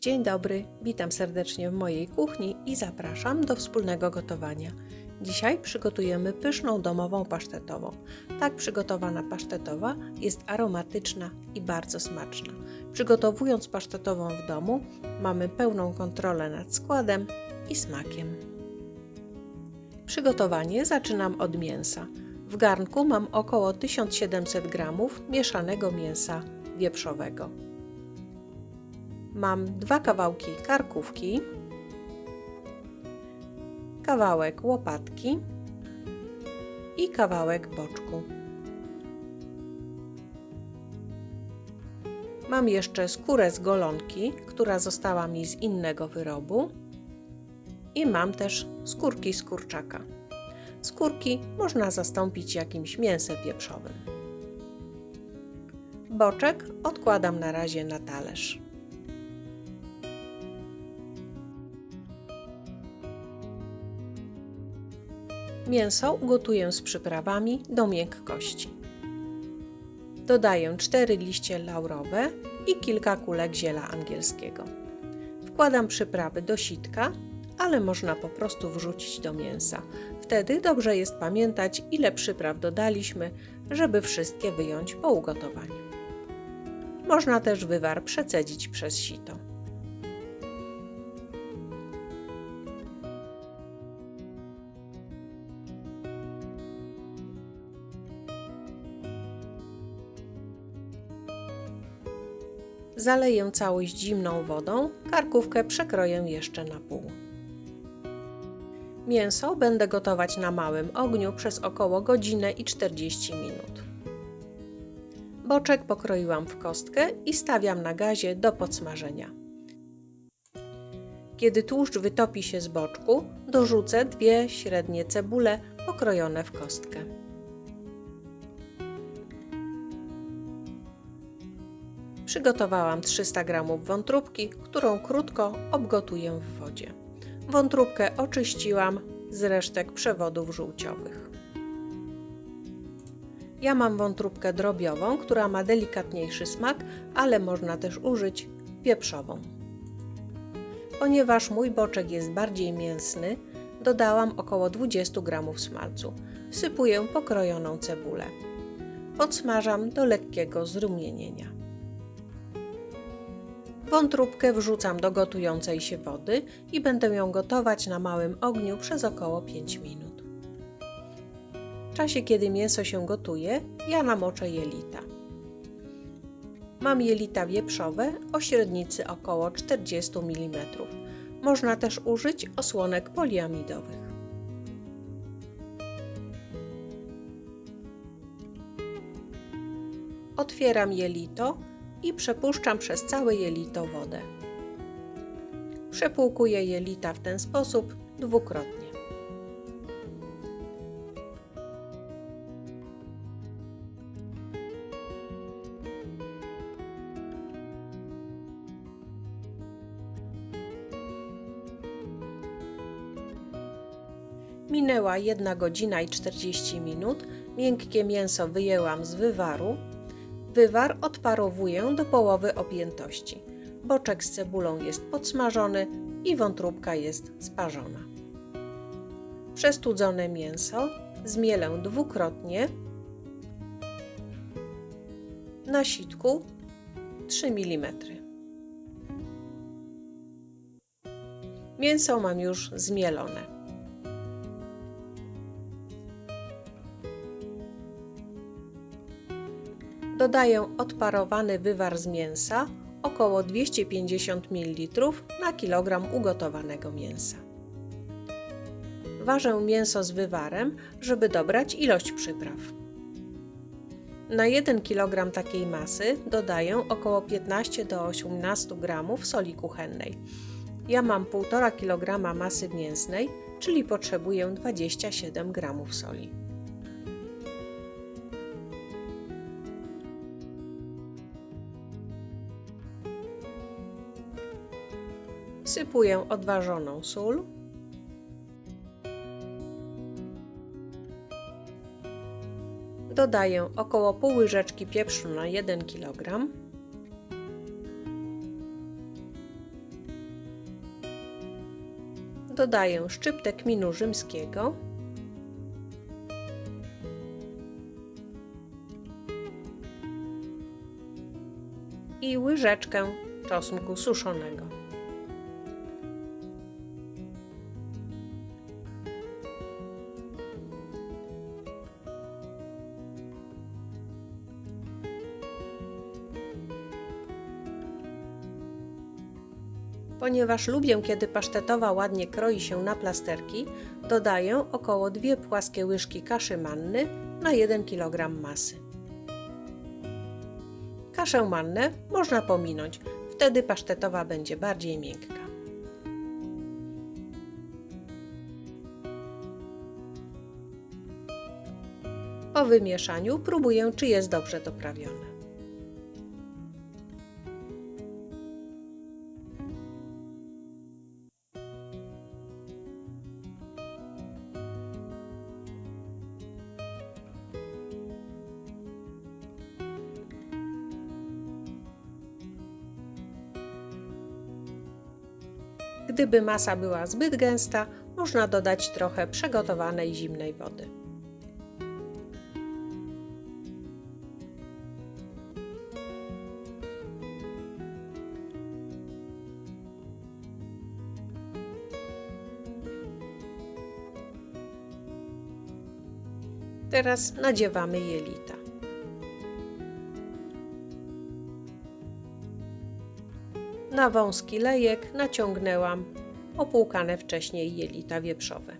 Dzień dobry, witam serdecznie w mojej kuchni i zapraszam do wspólnego gotowania. Dzisiaj przygotujemy pyszną domową pasztetową. Tak przygotowana pasztetowa jest aromatyczna i bardzo smaczna. Przygotowując pasztetową w domu mamy pełną kontrolę nad składem i smakiem. Przygotowanie zaczynam od mięsa. W garnku mam około 1700 g mieszanego mięsa wieprzowego. Mam 2 kawałki karkówki, kawałek łopatki i kawałek boczku. Mam jeszcze skórę z golonki, która została mi z innego wyrobu, i mam też skórki z kurczaka. Skórki można zastąpić jakimś mięsem wieprzowym. Boczek odkładam na razie na talerz. Mięso ugotuję z przyprawami do miękkości. Dodaję 4 liście laurowe i kilka kulek ziela angielskiego. Wkładam przyprawy do sitka, ale można po prostu wrzucić do mięsa. Wtedy dobrze jest pamiętać, ile przypraw dodaliśmy, żeby wszystkie wyjąć po ugotowaniu. Można też wywar przecedzić przez sito. Zaleję całość zimną wodą, karkówkę przekroję jeszcze na pół. Mięso będę gotować na małym ogniu przez około godzinę i 40 minut. Boczek pokroiłam w kostkę i stawiam na gazie do podsmażenia. Kiedy tłuszcz wytopi się z boczku, dorzucę 2 średnie cebule pokrojone w kostkę. Przygotowałam 300 g wątróbki, którą krótko obgotuję w wodzie. Wątróbkę oczyściłam z resztek przewodów żółciowych. Ja mam wątróbkę drobiową, która ma delikatniejszy smak, ale można też użyć wieprzową. Ponieważ mój boczek jest bardziej mięsny, dodałam około 20 g smalcu. Wsypuję pokrojoną cebulę. Podsmażam do lekkiego zrumienienia. Wątróbkę wrzucam do gotującej się wody i będę ją gotować na małym ogniu przez około 5 minut. W czasie, kiedy mięso się gotuje, ja namoczę jelita. Mam jelita wieprzowe o średnicy około 40 mm. Można też użyć osłonek poliamidowych. Otwieram jelito i przepuszczam przez całe jelito wodę. Przepłukuję jelita w ten sposób dwukrotnie. Minęła 1 godzina i 40 minut. Miękkie mięso wyjęłam z wywaru. Wywar odparowuję do połowy objętości. Boczek z cebulą jest podsmażony i wątróbka jest sparzona. Przestudzone mięso zmielę dwukrotnie na sitku 3 mm. Mięso mam już zmielone. Dodaję odparowany wywar z mięsa, około 250 ml na kilogram ugotowanego mięsa. Ważę mięso z wywarem, żeby dobrać ilość przypraw. Na 1 kg takiej masy dodaję około 15 do 18 g soli kuchennej. Ja mam 1,5 kg masy mięsnej, czyli potrzebuję 27 g soli. Wsypuję odważoną sól. Dodaję około pół łyżeczki pieprzu na 1 kg. dodaję szczyptę kminu rzymskiego i łyżeczkę czosnku suszonego. Ponieważ lubię, kiedy pasztetowa ładnie kroi się na plasterki, dodaję około 2 płaskie łyżki kaszy manny na 1 kg masy. Kaszę mannę można pominąć, wtedy pasztetowa będzie bardziej miękka. Po wymieszaniu próbuję, czy jest dobrze doprawione. Gdyby masa była zbyt gęsta, można dodać trochę przegotowanej zimnej wody. Teraz nadziewamy jelita. Na wąski lejek naciągnęłam opłukane wcześniej jelita wieprzowe.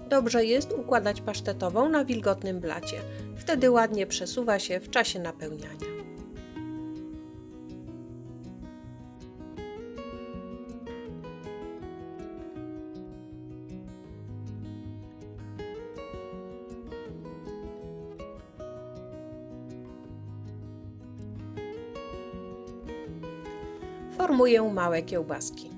Dobrze jest układać pasztetową na wilgotnym blacie. Wtedy ładnie przesuwa się w czasie napełniania. Formuję małe kiełbaski.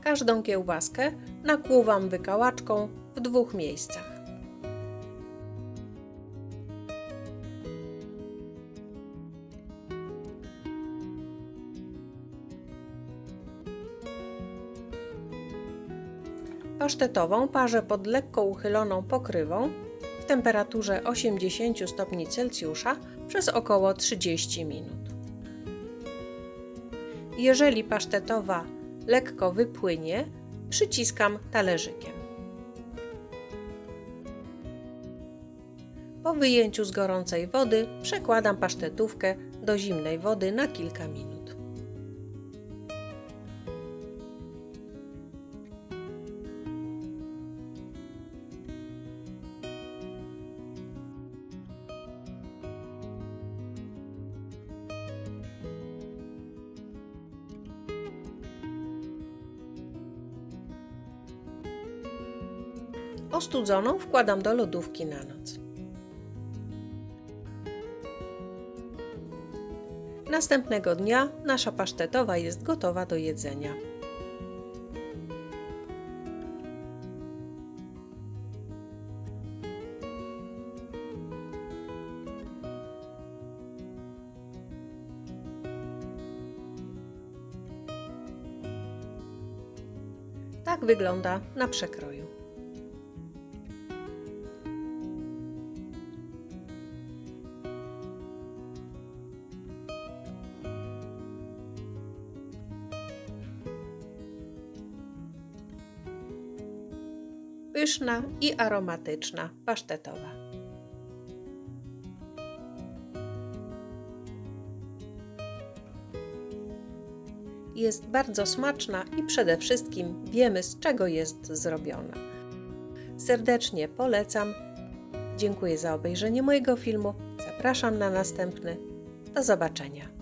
Każdą kiełbaskę nakłuwam wykałaczką w 2 miejscach. Pasztetową parzę pod lekko uchyloną pokrywą w temperaturze 80 stopni Celsjusza przez około 30 minut. Jeżeli pasztetowa lekko wypłynie, przyciskam talerzykiem. Po wyjęciu z gorącej wody przekładam pasztetówkę do zimnej wody na kilka minut. Ostudzoną wkładam do lodówki na noc. Następnego dnia nasza pasztetowa jest gotowa do jedzenia. Tak wygląda na przekroju. pyszna i aromatyczna, pasztetowa. Jest bardzo smaczna i przede wszystkim wiemy, z czego jest zrobiona. Serdecznie polecam. Dziękuję za obejrzenie mojego filmu. Zapraszam na następny. Do zobaczenia.